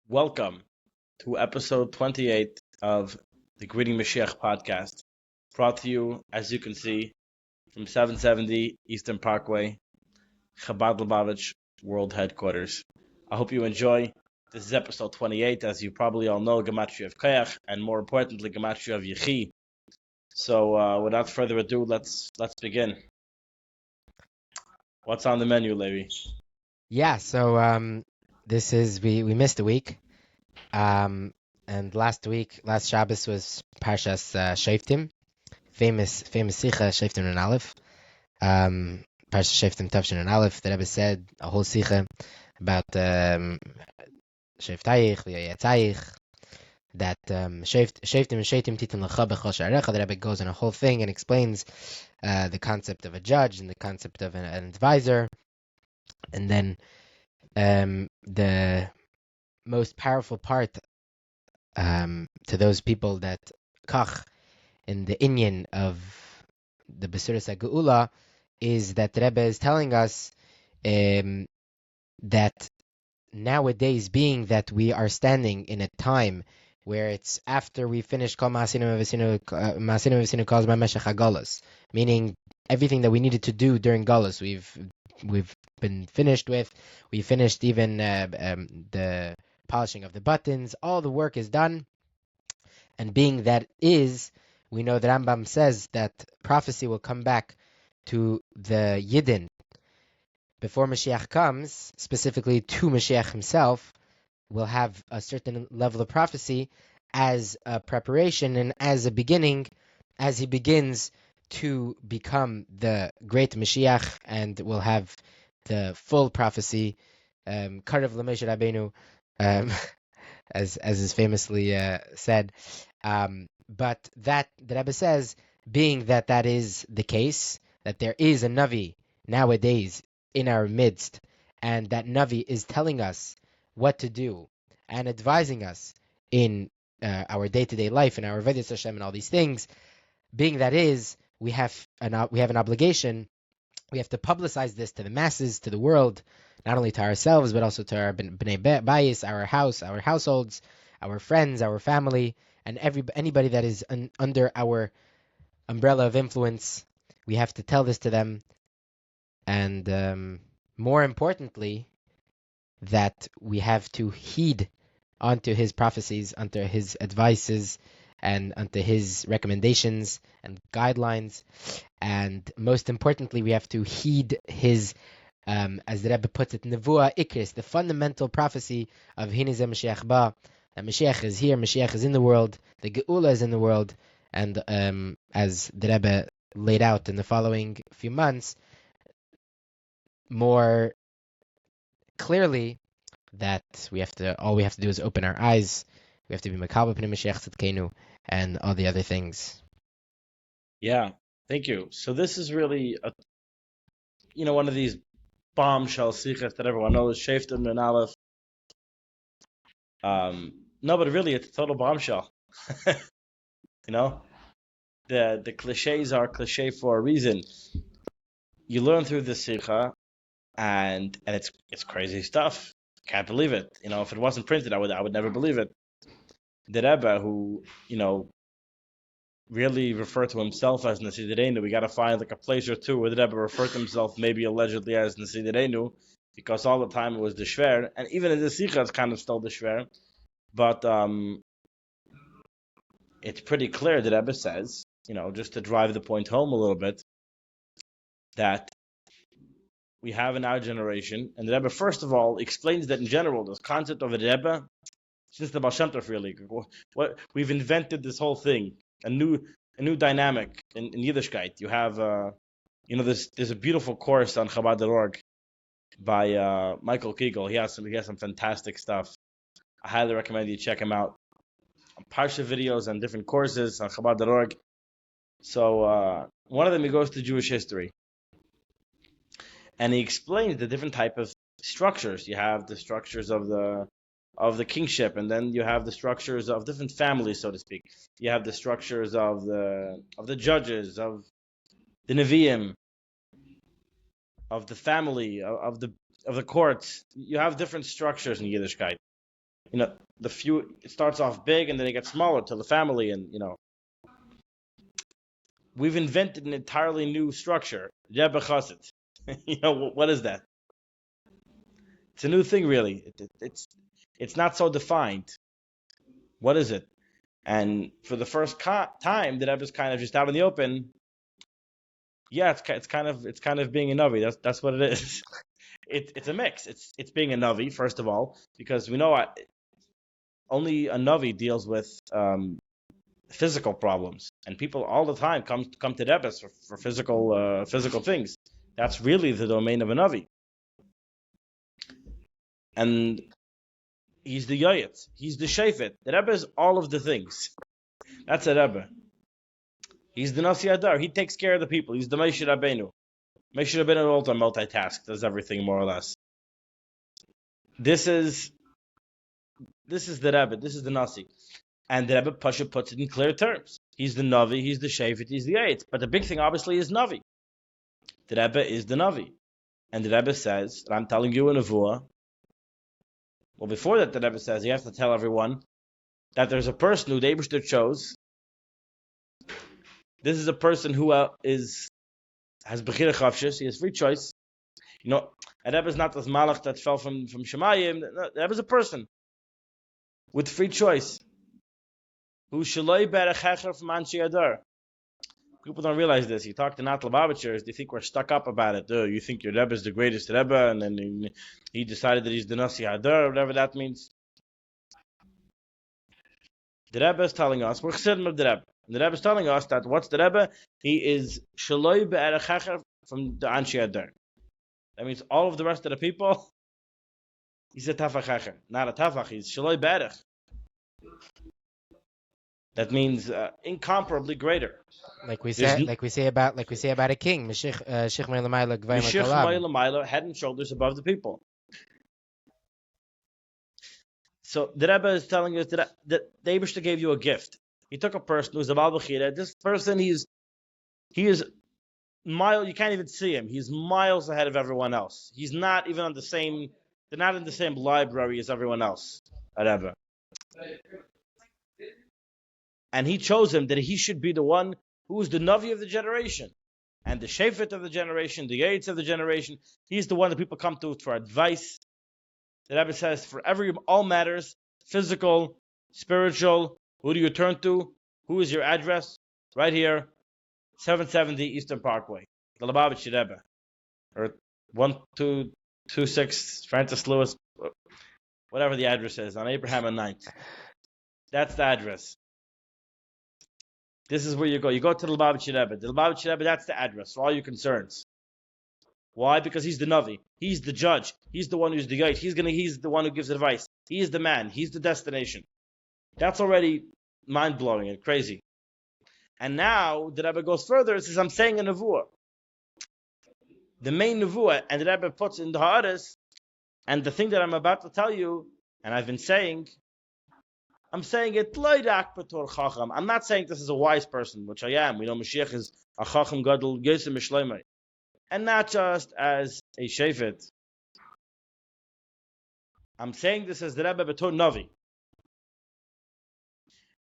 Welcome to episode 28 of the Greeting Moshiach podcast, brought to you, as you can see, from 770 Eastern Parkway, Chabad Lubavitch World Headquarters. I hope you enjoy. This is episode 28, as you probably all know, Gematria of Koyach, and more importantly, Gematria of Yechi. So, without further ado, let's begin. What's on the menu, Levi? Yeah, so this is we missed a week. And last Shabbos was Parshas Shoftim, famous Sicha Shoftim and Aleph. Parshas Shoftim Tavshin and Aleph. The Rebbe said a whole Sicha about Shoftayich, V'Yatzayich, that Shoftim and Shoftim Titan L'cha B'chol Sha'arecha. The Rebbe goes in a whole thing and explains the concept of a judge and the concept of an advisor, and then the most powerful part to those people that kach in the inyan of the Besuras HaGeula is that the Rebbe is telling us that nowadays, being that we are standing in a time where it's after we finish Kol Ma'asinu V'Sinu Kol Zman Meshech HaGolus, meaning everything that we needed to do during Golus, we've been finished with. We finished even the polishing of the buttons. All the work is done. And being that is, we know that Rambam says that prophecy will come back to the Yidden before Mashiach comes, specifically to Mashiach himself, will have a certain level of prophecy as a preparation and as a beginning, as he begins to become the great Mashiach and will have the full prophecy, Karev L'Moshe Rabbeinu, as is famously said. But that the Rebbe says, being that that is the case, that there is a Navi nowadays in our midst, and that Navi is telling us what to do and advising us in our day-to-day life and our Vedas Hashem and all these things. Being that is, we have an obligation. We have to publicize this to the masses, to the world, not only to ourselves but also to our bnei bayis, our house, our households, our friends, our family, and anybody that is under our umbrella of influence. We have to tell this to them, and more importantly, that we have to heed onto his prophecies, onto his advices, and onto his recommendations and guidelines. And most importantly, we have to heed his, as the Rebbe puts it, Nevuah Ikris, the fundamental prophecy of Hinizeh Mashiach Ba, that Mashiach is here, Mashiach is in the world, the Geula is in the world, and as the Rebbe laid out in the following few months, more clearly, that all we have to do is open our eyes. We have to be Makabah Pnei Mashiach Tzidkenu and all the other things. Yeah, thank you. So this is really one of these bombshell sichas that everyone knows, Shoftim and Aleph. No, but really, it's a total bombshell. You know, the cliches are cliche for a reason. You learn through the sicha, and it's crazy stuff. Can't believe it. If it wasn't printed, I would never believe it. The Rebbe, who really referred to himself as Nasidirenu, we got to find like a place or two where the Rebbe referred to himself maybe allegedly as Nasidirenu, because all the time it was the Shver, and even in the Sikha it's kind of still the Shver. But it's pretty clear that Rebbe says, just to drive the point home a little bit, that we have in our generation, and the Rebbe first of all explains that in general, this concept of a Rebbe, since the Baal Shem Tov really, what we've invented this whole thing, a new dynamic in Yiddishkeit. You have there's a beautiful course on Chabad.org by Michael Kegel. He has some fantastic stuff. I highly recommend you check him out. Parsha videos and different courses on Chabad.org. So one of them, he goes to Jewish history, and he explains the different type of structures. You have the structures of the kingship, and then you have the structures of different families, so to speak. You have the structures of the judges, of the Nevi'im, of the family, of the courts. You have different structures in Yiddishkeit. it starts off big and then it gets smaller to the family, and we've invented an entirely new structure. Rebbe Chassid. What is that? It's a new thing, really. It's not so defined. What is it? And for the first time, the Rebbe is kind of just out in the open. Yeah, it's kind of being a navi. That's what it is. It's a mix. It's being a navi, first of all, because we know only a navi deals with physical problems, and people all the time come to Rebbe's for physical things. That's really the domain of a navi. And he's the yoyetz, he's the shefet. The Rebbe is all of the things. That's a Rebbe. He's the Nasi Adar. He takes care of the people. He's the Moshe Rabbeinu. Moshe Rabbeinu all time multitask, does everything more or less. This is the Rebbe. This is the Nasi. And the Rebbe Pasha puts it in clear terms. He's the Navi, he's the Shefet, he's the Yetz. But the big thing, obviously, is Navi. The Rebbe is the Navi. And the Rebbe says, I'm telling you in Nevuah. Well, before that, the Rebbe says, you have to tell everyone that there's a person who the Eibishter chose. This is a person who has Bechira Chavshis. He has free choice. A Rebbe is not this Malach that fell from Shemayim. The Rebbe is a person with free choice. Who Shaloi Berechecher from Anshi Adar. People don't realize this. You talk to Nat Lubavitchers, they think we're stuck up about it. You think your Rebbe is the greatest Rebbe, and then he decided that he's the Nasi Adar, whatever that means. The Rebbe is telling us, we're Chassidim of the Rebbe. And the Rebbe is telling us that what's the Rebbe? He is Shaloi Be'erechecher from the Anshi Adar. That means all of the rest of the people, he's a Tafachecher. Not a Tafach, he's Shaloi Be'erech. That means incomparably greater. Like we say about a king, Moshiach Meilamayla Gvayim Moshiach head and shoulders above the people. So the Rebbe is telling us that the Eibishter gave you a gift. He took a person who's a Baal Bechira. This person, he is miles. You can't even see him. He's miles ahead of everyone else. He's not even they're not in the same library as everyone else. A Rebbe. And he chose him that he should be the one who is the Navi of the generation, and the Shefet of the generation, the Yetz of the generation. He's the one that people come to for advice. The Rebbe says, for all matters, physical, spiritual, who do you turn to? Who is your address? Right here, 770 Eastern Parkway, the Lubavitcher Rebbe, or 1226 Francis Lewis, whatever the address is, on Abraham and 9th. That's the address. This is where you go. You go to the Lubavitcher Rebbe. The Lubavitcher Rebbe, that's the address for all your concerns. Why? Because he's the Navi. He's the judge. He's the one who's the guide. He's the one who gives advice. He is the man. He's the destination. That's already mind-blowing and crazy. And now the Rebbe goes further and says, I'm saying a Nevuah. The main Nevuah, and the Rebbe puts in the Ha'aris, and the thing that I'm about to tell you, and I've been saying, I'm saying it loidak betor chacham. I'm not saying this is a wise person, which I am. We know Moshiach is a chacham gadol yosem mishleimai, and not just as a shefet. I'm saying this as the Rebbe betor navi.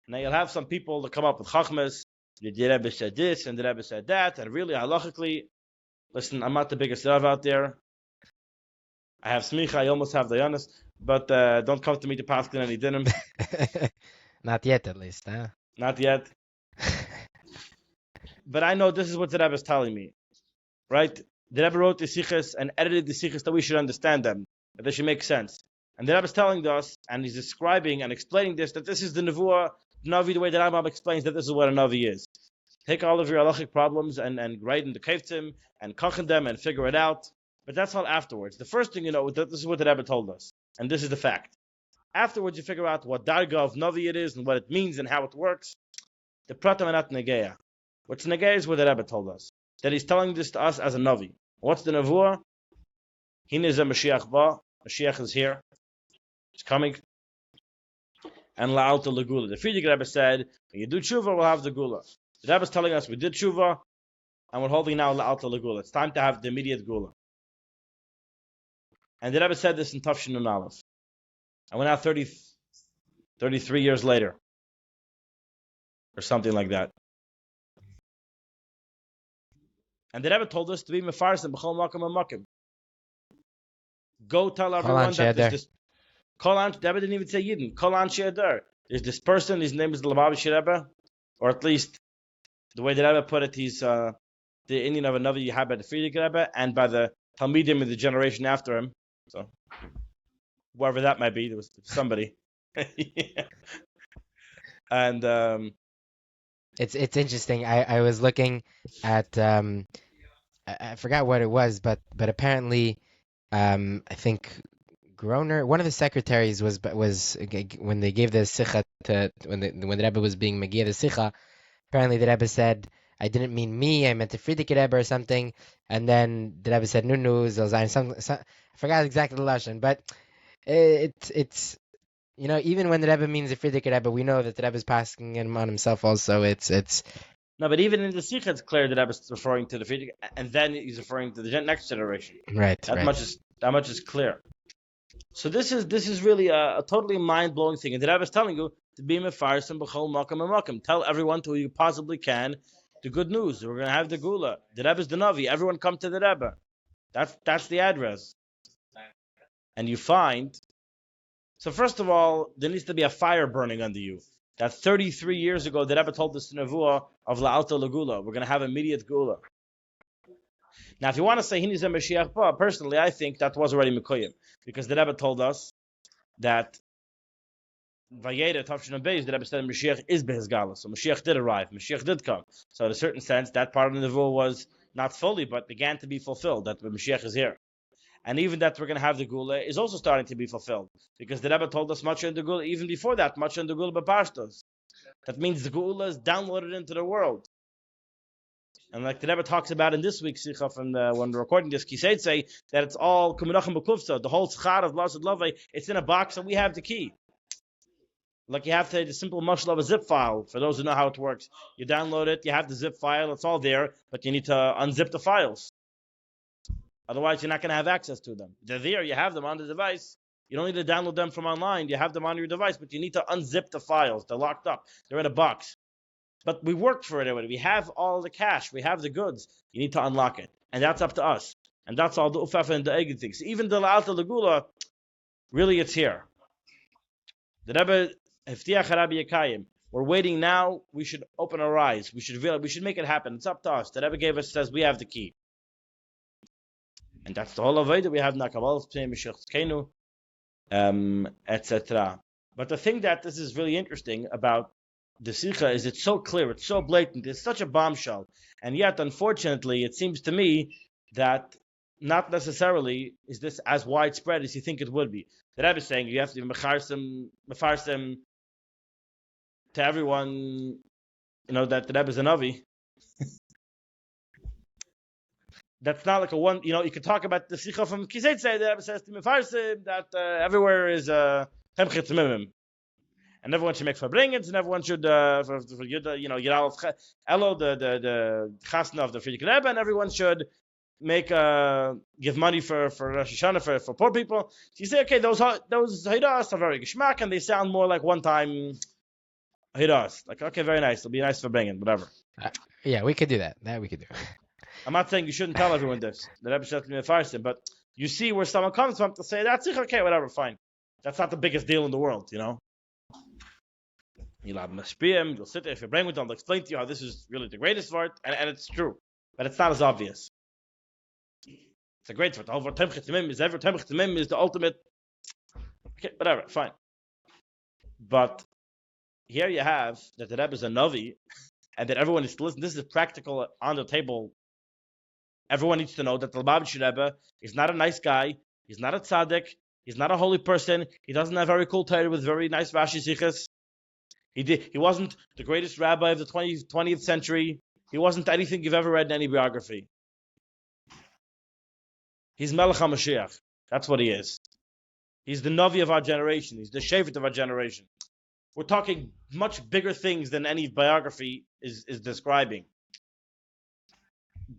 Now you'll have some people that come up with chachmas. The Rebbe said this and the Rebbe said that, and really halachically, listen, I'm not the biggest Rav out there. I have smicha, I almost have dayanis, but don't come to me to paskin any dinim. Not yet, at least, huh? Not yet. But I know this is what the Rebbe is telling me, right? The Rebbe wrote the sichos and edited the sichos that we should understand them, that they should make sense. And the Rebbe is telling us, and he's describing and explaining this, that this is the Nevuah, Navi, the way that Rambam explains that this is what a Navi is. Take all of your halachic problems and write in the kaftim and kochen them and figure it out. But that's all afterwards. The first thing you know, this is what the Rebbe told us. And this is the fact. Afterwards, you figure out what darga of Navi it is and what it means and how it works. The pratam anat negeya. What's negeya is what the Rebbe told us. That he's telling this to us as a Navi. What's the Nevuah? Hine ze Moshiach ba. Moshiach is here. He's coming. And la'alta legula. The Frierdiker Rebbe said, when you do tshuva, we'll have the gula. The Rebbe is telling us we did tshuva, and we're holding now la'alta legula. It's time to have the immediate gula. And the Rebbe said this in Tafshin Nun Aleph. And we're now 30 33 years later, or something like that. And the Rebbe told us to be mefarsim b'chol makom and makom. Go tell everyone that there's this. The Rebbe didn't even say Yidden. Kol Anshe Adar. There's this person. His name is the Lubavitcher Rebbe, or at least the way the Rebbe put it, he's the Indian of another Yihad by the Frierdiker Rebbe and by the Talmidim in the generation after him. So whoever that might be, there was somebody. Yeah. And it's interesting. I was looking at I forgot what it was, but apparently I think Groner, one of the secretaries, was when they gave the sikha to when the Rebbe was being Megiya the sikha. Apparently the Rebbe said, "I didn't mean me. I meant the Frierdiker Rebbe or something." And then the Rebbe said, "No, some I forgot exactly the lashon, but it's even when the Rebbe means the Frierdiker Rebbe, we know that the Rebbe is passing him on himself also. It's no, but even in the Sikha, it's clear that Rebbe is referring to the Frierdiker, and then he's referring to the next generation. Right. That much is clear. So this is really a totally mind blowing thing, and the Rebbe is telling you to be mefarsim b'chol makom and makom. Tell everyone to who you possibly can the good news. We're going to have the gula. The Rebbe is the Navi. Everyone come to the Rebbe. That's the address. And you find. So first of all, there needs to be a fire burning under you. That 33 years ago, the Rebbe told us the nevuah of La'alta Lagula. We're going to have immediate gula. Now, if you want to say Hiniz Moshiach, personally, I think that was already Mekoyim, because the Rebbe told us that Vayeda Tavshin Beis, the Rebbe said Moshiach is Behizgala, so Moshiach did arrive, Moshiach did come. So in a certain sense, that part of the nevuah was not fully, but began to be fulfilled, that Moshiach is here. And even that we're going to have the Gula is also starting to be fulfilled, because the Rebbe told us much in the Gula, even before that, much in the Gula B'Pashtos. That means the Gula is downloaded into the world. And like the Rebbe talks about in this week's Sikha from when we're recording this, he said say that it's all Kumenachem B'Kufsa, the whole Schar of Lasad Love, it's in a box and we have the key. Like you have to the simple mashal of a zip file, for those who know how it works. You download it, you have the zip file, it's all there, but you need to unzip the files. Otherwise, you're not going to have access to them. They're there, you have them on the device. You don't need to download them from online, you have them on your device, but you need to unzip the files. They're locked up, they're in a box. But we worked for it already. We have all the cash. We have the goods. You need to unlock it. And that's up to us. And that's all the ufaf and the egg things. Even the la'alta legula, really it's here. The Rebbe, Heftiach Rabbi Yekayim, we're waiting now. We should open our eyes. We should make it happen. It's up to us. The Rebbe says we have the key. And that's the whole avodah we have in Kabbalah, etc. But the thing that this is really interesting about the Sikha is it's so clear, it's so blatant, it's such a bombshell. And yet, unfortunately, it seems to me that not necessarily is this as widespread as you think it would be. The Rebbe is saying you have to be mefarsim to everyone, that the Rebbe is a Navi. That's not like a one, you can talk about the Sikha from Kisei Tzei, the Rebbe says to mefarsim that everywhere is Temchet Mimim. And everyone should make verbringens, and everyone should, Yidal Elo, the Chasna of the Frierdiker Rebbe, and everyone should give money for Rosh Hashanah for poor people. So you say, okay, those Hidas are very geschmack, and they sound more like one-time Hidas. Like, okay, very nice. It'll be nice verbringen, whatever. Yeah, we could do that. That we could do. I'm not saying you shouldn't tell everyone this. The Rebbe said to me first, but you see where someone comes from to say, that's okay, whatever, fine. That's not the biggest deal in the world, You'll have mashpiyim, you'll sit there, if you bring with them, they'll explain to you how this is really the greatest word, and it's true. But it's not as obvious. It's a great word. Over Temchet Tamim is the ultimate. Okay, whatever, fine. But here you have that the Rebbe is a Navi, and that everyone needs to listen. This is practical on the table. Everyone needs to know that the Lubavitcher Rebbe is not a nice guy, he's not a tzaddik, he's not a holy person, he doesn't have very cool Torah with very nice Rashi Sichas. He wasn't the greatest rabbi of the 20th century. He wasn't anything you've ever read in any biography. He's Melech HaMashiach. That's what he is. He's the Navi of our generation. He's the Shevet of our generation. We're talking much bigger things than any biography is describing.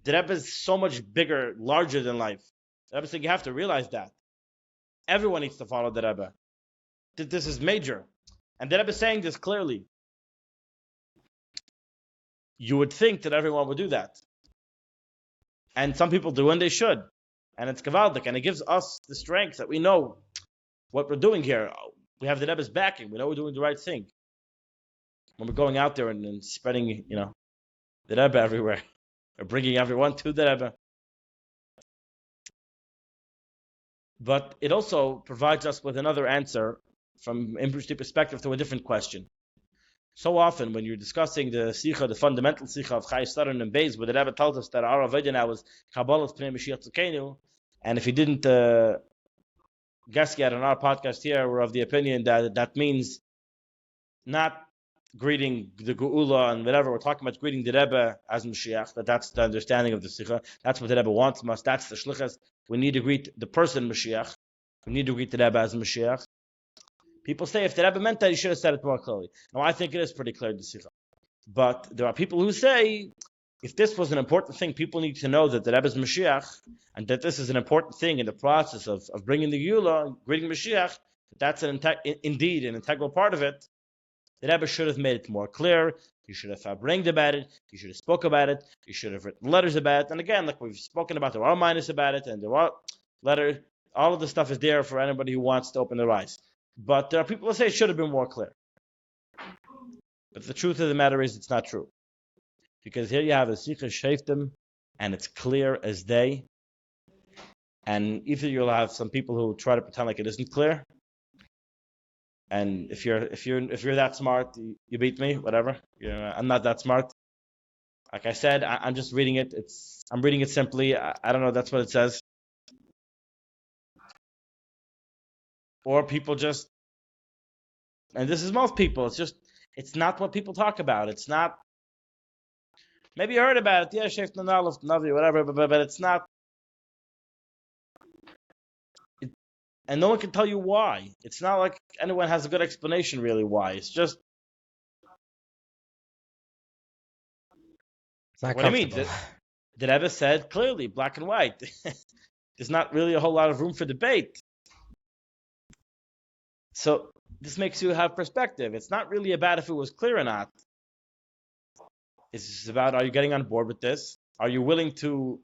The Rebbe is so much bigger, larger than life. The Rebbe said you have to realize that. Everyone needs to follow the Rebbe. This is major. And the Rebbe is saying this clearly. You would think that everyone would do that. And some people do, and they should. And it's kavaldik, and it gives us the strength that we know what we're doing here. We have the Rebbe's backing. We know we're doing the right thing. When we're going out there and spreading, the Rebbe everywhere, or bringing everyone to the Rebbe. But it also provides us with another answer from Imprishti perspective to a different question. So often when you're discussing the Sikha, the fundamental Sikha of Chai Saran and Beis, where the Rebbe tells us that our Avodah now is Kabbalah's Pnei Moshiach Tzukenu, and if he didn't guess yet on our podcast here, we're of the opinion that means not greeting the Geula and whatever, we're talking about greeting the Rebbe as Moshiach, that's the understanding of the Sikha, that's what the Rebbe wants from us, that's the Shlichus. We need to greet the person Moshiach, we need to greet the Rebbe as Moshiach. People say if the Rebbe meant that, he should have said it more clearly. Now, I think it is pretty clear in the Sikha. But there are people who say, if this was an important thing, people need to know that the Rebbe is Mashiach, and that this is an important thing in the process of bringing the Geula, greeting Mashiach, that's indeed an integral part of it. The Rebbe should have made it more clear. He should have bragged about it. He should have spoke about it. He should have written letters about it. And again, like we've spoken about, there are minus about it, and there are letters. All of the stuff is there for anybody who wants to open their eyes. But there are people who say it should have been more clear. But the truth of the matter is it's not true. Because here you have a Sikha Shaftim, and it's clear as day. And either you'll have some people who try to pretend like it isn't clear. And if you're that smart, you beat me, whatever. I'm not that smart. Like I said, I'm just reading it. I'm reading it simply. I don't know, that's what it says. Or people just, and this is most people, it's not what people talk about. It's not, maybe you heard about it, yeah, Sheikh Nanalov, Navi, whatever, but it's not, and no one can tell you why. It's not like anyone has a good explanation really why. It's just, It's not what do you comfortable. mean? The Rebbe said clearly, black and white. There's not really a whole lot of room for debate. So this makes you have perspective. It's not really about if it was clear or not. It's just about, are you getting on board with this? Are you willing to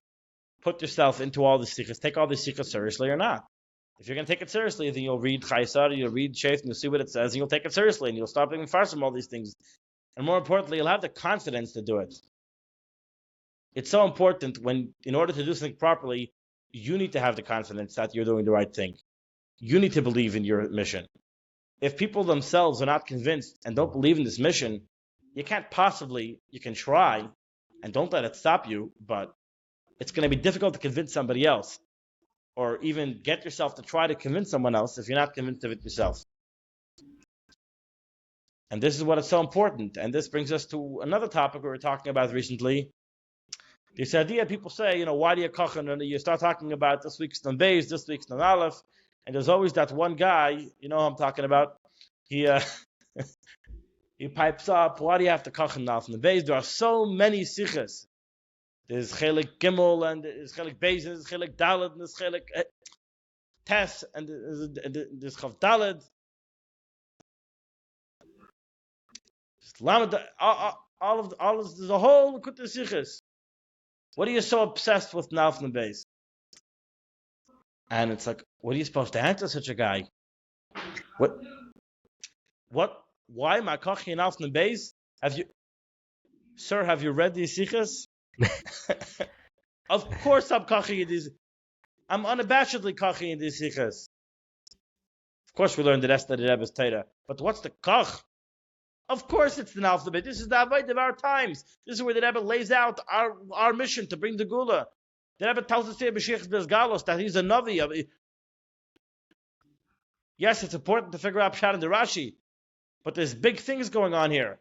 put yourself into all the sikhs, take all the sikhs seriously or not? If you're going to take it seriously, then you'll read Chaisar, you'll read Sheikh, and you'll see what it says, and you'll take it seriously, and you'll stop being far from all these things. And more importantly, you'll have the confidence to do it. It's so important in order to do something properly, you need to have the confidence that you're doing the right thing. You need to believe in your mission. If people themselves are not convinced and don't believe in this mission, you can try, and don't let it stop you, but it's going to be difficult to convince somebody else, or even get yourself to try to convince someone else if you're not convinced of it yourself. And this is what is so important. And this brings us to another topic we were talking about recently. This idea, people say, why do you kochen? And you start talking about this week's Nun Beis, this week's Nun Aleph, and there's always that one guy, who I'm talking about, he pipes up, why do you have to kochen now from the Beis? There are so many sikhs. There's Chelik Gimel, and there's Chelik Beis, and there's Chelik Dalet, and there's Chelik Tes, and there's Chav Dalet. There's a whole Kut Sikhs. What are you so obsessed with now from the Beis? And it's like, what are you supposed to answer such a guy? What? Why am I kochi now from the Beis? Have you read these sikhs? Of course I'm kochi in these. I'm unabashedly kochi in these sikhs. Of course we learned the rest of the Rebbe's Torah. But what's the koch? Of course it's the alphabet. This is the avodah of our times. This is where the Rebbe lays out our mission to bring the Gula. The Rebbe tells us here, Moshiach Bezgalos, that he's a Navi. Yes, it's important to figure out Pshat and the Rashi, but there's big things going on here.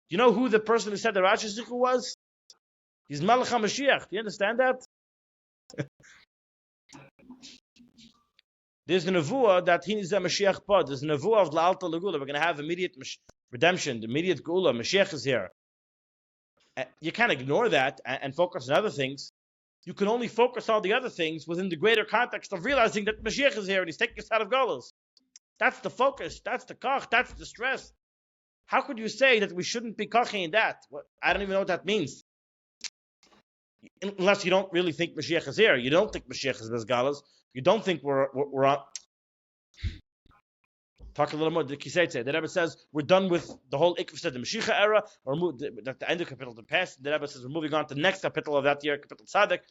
You know who the person who said the Rashi Sikhu was? He's Melech HaMashiach. Do you understand that? There's a nevuah that he needs a Mashiach pod. There's a nevuah of La'alta L'Gula. We're going to have immediate redemption, the immediate Gula. Mashiach is here. You can't ignore that and focus on other things. You can only focus on the other things within the greater context of realizing that Mashiach is here and he's taking us out of Golos. That's the focus. That's the koch. That's the stress. How could you say that we shouldn't be kochi in that? I don't even know what that means. Unless you don't really think Moshiach is here. You don't think Moshiach is Bezgalas. You don't think we're on. Talk a little more. The Kiseitze. The Rebbe says we're done with the whole Ikv the Mashiach era. Or at the end of Kapitel the past. The Rebbe says we're moving on to the next Kapitel of that year, Kapitel Tzaddik.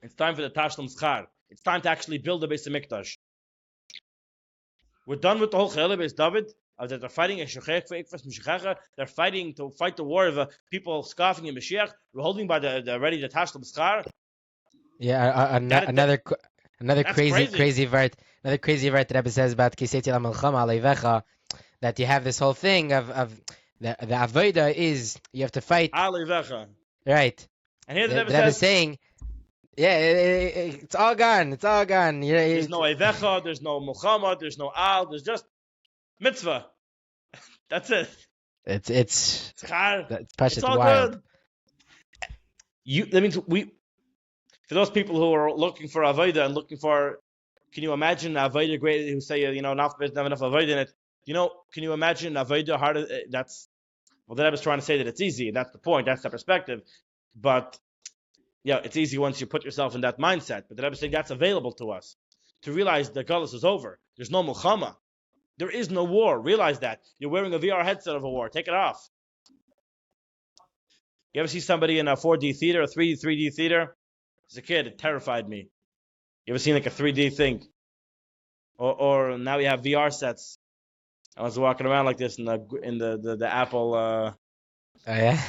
It's time for the Tashlum Schar. It's time to actually build the Beis Hamikdash. We're done with the whole Chayil Beis David. They're fighting They're fighting to fight the war of people scoffing in Mashiach. We're holding by the Tashlum Schar. Yeah, another crazy vart. Another crazy vart that Rebbe says about Kiseti la Melchama Aleivecha, that you have this whole thing of the avoda is you have to fight. Aleivecha. Right. And here the Rebbe says saying, yeah, it's all gone. It's all gone. There's no Eivecha, there's no Muhammad, there's no Al, there's just mitzvah. That's it. It's all wild. Good. That means for those people who are looking for Avodah and looking for, can you imagine Avodah great who say, not have enough Avodah in it? Can you imagine Avodah harder? The Rebbe is trying to say that it's easy, and that's the point, that's the perspective. But it's easy once you put yourself in that mindset. But the Rebbe is saying that's available to us. To realize the Galus is over. There's no Mulchama. There is no war. Realize that. You're wearing a VR headset of a war. Take it off. You ever see somebody in a 4D theater, a 3D theater? As a kid, it terrified me. You ever seen like a 3D thing? Or now we have VR sets. I was walking around like this in the Apple. Oh yeah.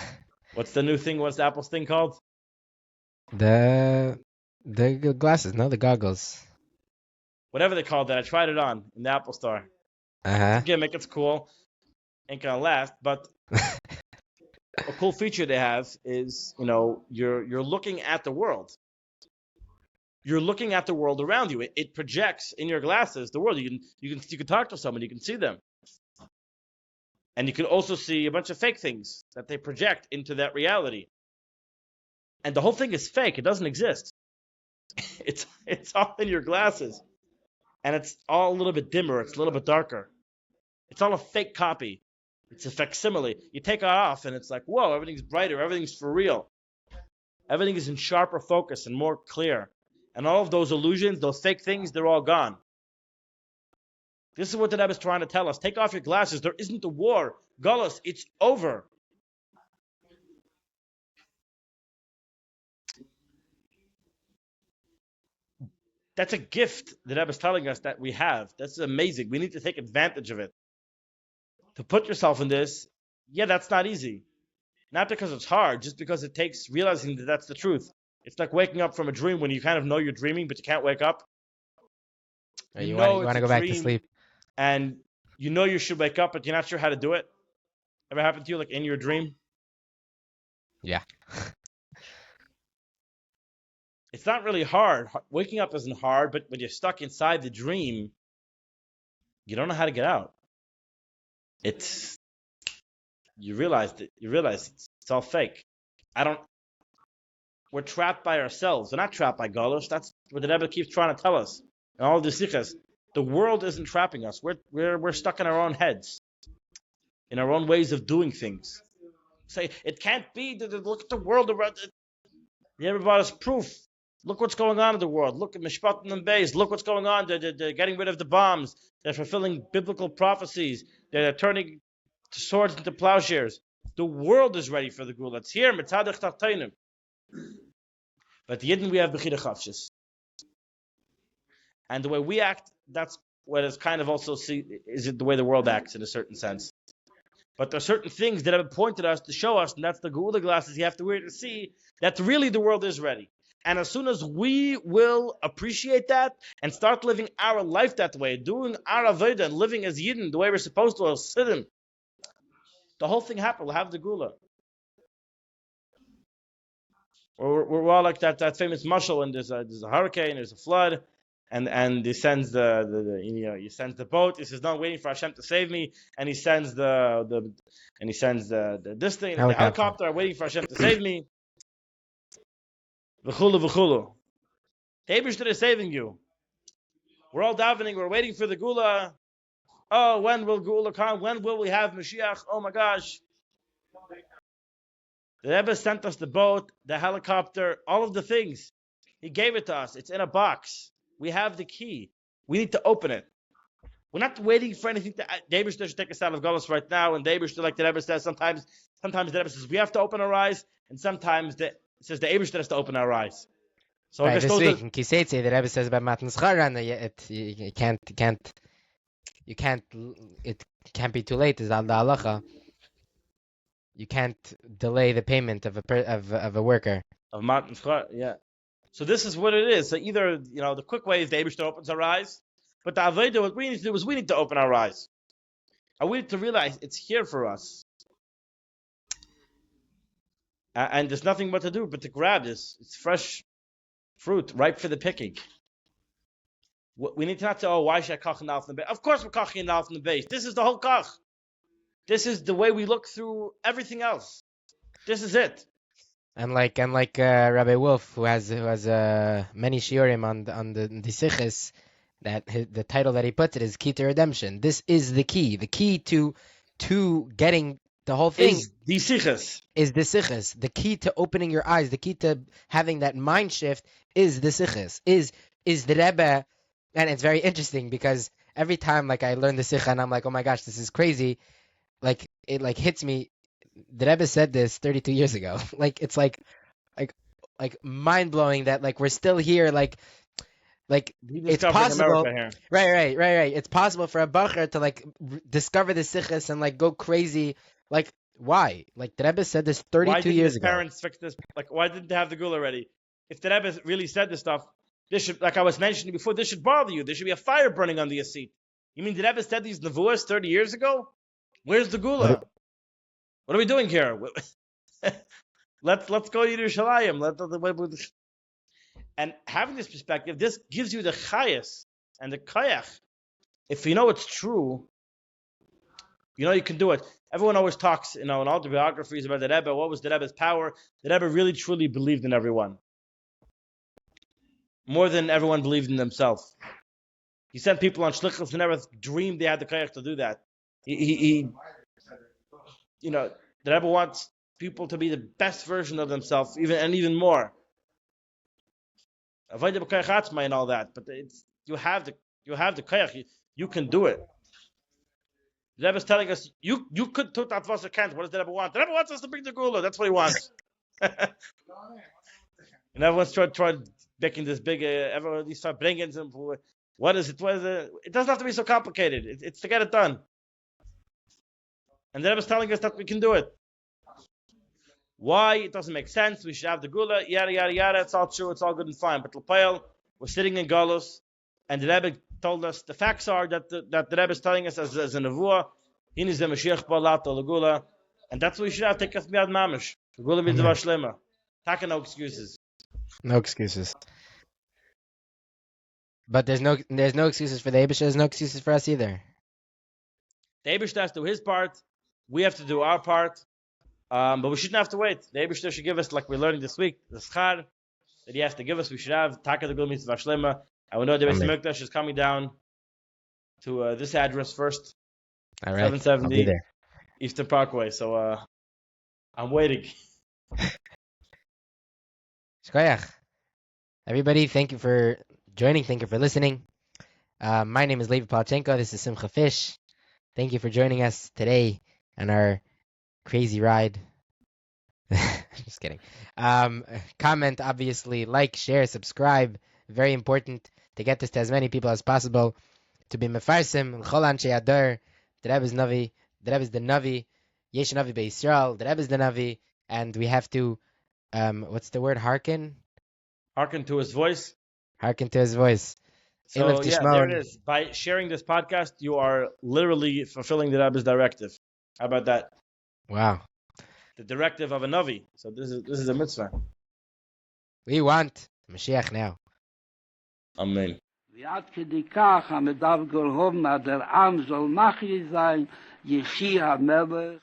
What's the new thing? What's the Apple's thing called? The glasses, no, the goggles. Whatever they called that, I tried it on in the Apple store. It's a gimmick, it's cool. Ain't gonna last, but a cool feature they have is, you're looking at the world. You're looking at the world around you. It projects in your glasses the world. You can talk to someone, you can see them. And you can also see a bunch of fake things that they project into that reality. And the whole thing is fake. It doesn't exist. It's all in your glasses. And it's all a little bit dimmer. It's a little bit darker. It's all a fake copy. It's a facsimile. You take it off and it's like, whoa, everything's brighter. Everything's for real. Everything is in sharper focus and more clear. And all of those illusions, those fake things, they're all gone. This is what the Rebbe is trying to tell us. Take off your glasses. There isn't a war. Gullus, it's over. That's a gift that Rebbe is telling us that we have. That's amazing. We need to take advantage of it. To put yourself in this, that's not easy. Not because it's hard, just because it takes realizing that that's the truth. It's like waking up from a dream when you kind of know you're dreaming, but you can't wake up. You want to go back to sleep. And you should wake up, but you're not sure how to do it. Ever happened to you, like in your dream? Yeah. It's not really hard. Waking up isn't hard, but when you're stuck inside the dream, you don't know how to get out. You realize it's all fake. We're trapped by ourselves. We're not trapped by Galosh. That's what the Rebbe keeps trying to tell us. And all the sikhs, the world isn't trapping us. We're stuck in our own heads, in our own ways of doing things. Say it can't be. Look at the world around. The Rebbe brought us proof. Look what's going on in the world. Look at Mishpat and Beis. Look what's going on. They're getting rid of the bombs. They're fulfilling biblical prophecies. They're turning swords into plowshares. The world is ready for the Gula. It's here. Mitzadach Tachtainim. But the Yidden, we have Bechira Chavshis. And the way we act, that's what is kind of also is it the way the world acts in a certain sense. But there are certain things that have pointed us to show us, and that's the Geula glasses you have to wear to see that really the world is ready. And as soon as we will appreciate that and start living our life that way, doing our avodah and living as Yidden the way we're supposed to, as Siddim, the whole thing happen. We'll have the Geula. We're all like that famous mashal when there's a hurricane, there's a flood, and he sends he sends the boat. He says, "No, I'm waiting for Hashem to save me," and he sends the helicopter. I'm waiting for Hashem to save me. V'chulu. The Eibishter is saving you. We're all davening. We're waiting for the Gula. Oh, when will Geula come? When will we have Moshiach? Oh my gosh. The Rebbe sent us the boat, the helicopter, all of the things. He gave it to us. It's in a box. We have the key. We need to open it. We're not waiting for anything to. David should take us out of Golos right now, and David should, like the Rebbe says, sometimes the Rebbe says we have to open our eyes, and sometimes it says the Rebbe has to open our eyes. So I Right, guess this those week are in Kiseitze, the Rebbe says about Matan Schara, it can't be too late. Is al the halacha. You can't delay the payment of a worker. of Matan Schar, yeah. So this is what it is. So either the quick way is the Eibushter opens our eyes, but the Aveda, what we need to do is we need to open our eyes. And we need to realize it's here for us, and there's nothing but to do but to grab this. It's fresh fruit, ripe for the picking. We need to not say, "Oh, why should I koch in the base?" Of course, we're koching in the base. This is the whole koch. This is the way we look through everything else. This is it. And like Rabbi Wolf, who has many shiurim on the Sichos, that the title that he puts it is Key to Redemption. This is the key to getting the whole thing Is the sichos. Is the Sichos. The key to opening your eyes, the key to having that mind shift is the Sichos. Is the Rebbe, and it's very interesting because every time like I learn the Sicha and I'm like, oh my gosh, this is crazy. Like it like hits me. The Rebbe said this 32 years ago. Like it's like mind blowing that like we're still here. Like it's possible. Here. Right. It's possible for a bacher to like discover the sichos and like go crazy. Like why? Like the Rebbe said this 32 years ago. Why didn't parents fix this? Like why didn't they have the gula already? If the Rebbe really said this stuff, this should, like I was mentioning before, this should bother you. There should be a fire burning under your seat. You mean the Rebbe said these nevuos 30 years ago? Where's the gula? What are we doing here? Let's go to Yerushalayim. And having this perspective, this gives you the chayas and the kayach. If you know it's true, you can do it. Everyone always talks, in all the biographies about the Rebbe. What was the Rebbe's power? The Rebbe really, truly believed in everyone, more than everyone believed in themselves. He sent people on shlichus who never dreamed they had the kayach to do that. The Rebbe wants people to be the best version of themselves, even more. Avoid the kayach and all that, but you have the kayach. You can do it. The Rebbe is telling us you could tut at was can't. What does the Rebbe want? The Rebbe wants us to bring the gula. That's what he wants. And everyone's tried making this big. Everyone start bringing some. What is it? What is it? It doesn't have to be so complicated. It's to get it done. And the Rebbe is telling us that we can do it. Why? It doesn't make sense. We should have the gula, yada, yada, yada. It's all true. It's all good and fine. But L'Payel, we're sitting in Galus, and the Rebbe told us, the facts are that the Rebbe is telling us as a nevuah, he needs the Moshiach ba'alat or the gula, and that's what we should have. Take us miyad mamish. The gula mitzvah shlema. Taka, no excuses. No excuses. But there's no excuses for the Eibush. There's no excuses for us either. The Eibush has to do his part. We have to do our part. But we shouldn't have to wait. The Eibush should give us, like we're learning this week, the schar that he has to give us. We should have taka the gula mitzvah shlema. And we know the Beis Hamikdash is coming down to this address first. All right. 770 Eastern Parkway. So I'm waiting. Shkoyach. Everybody, thank you for joining. Thank you for listening. My name is Levi Palchenko. This is Simcha Fish. Thank you for joining us today on our crazy ride. Just kidding. Comment, obviously, like, share, subscribe. Very important to get this to as many people as possible. To be mefarsim, l'chol anshe ador. The Rebbe is Navi. The Rebbe is the Navi. Yesh Navi beYisrael. The Rebbe is the Navi. And we have to, what's the word? Hearken? Hearken to his voice. Hearken to his voice. So there it is. By sharing this podcast, you are literally fulfilling the Rebbe's directive. How about that? Wow. The directive of a Navi. So this is a mitzvah. We want Moshiach now. Amen. ועד כדי כך המדב גרהום עד העם זול מחי sein, יחי המלך.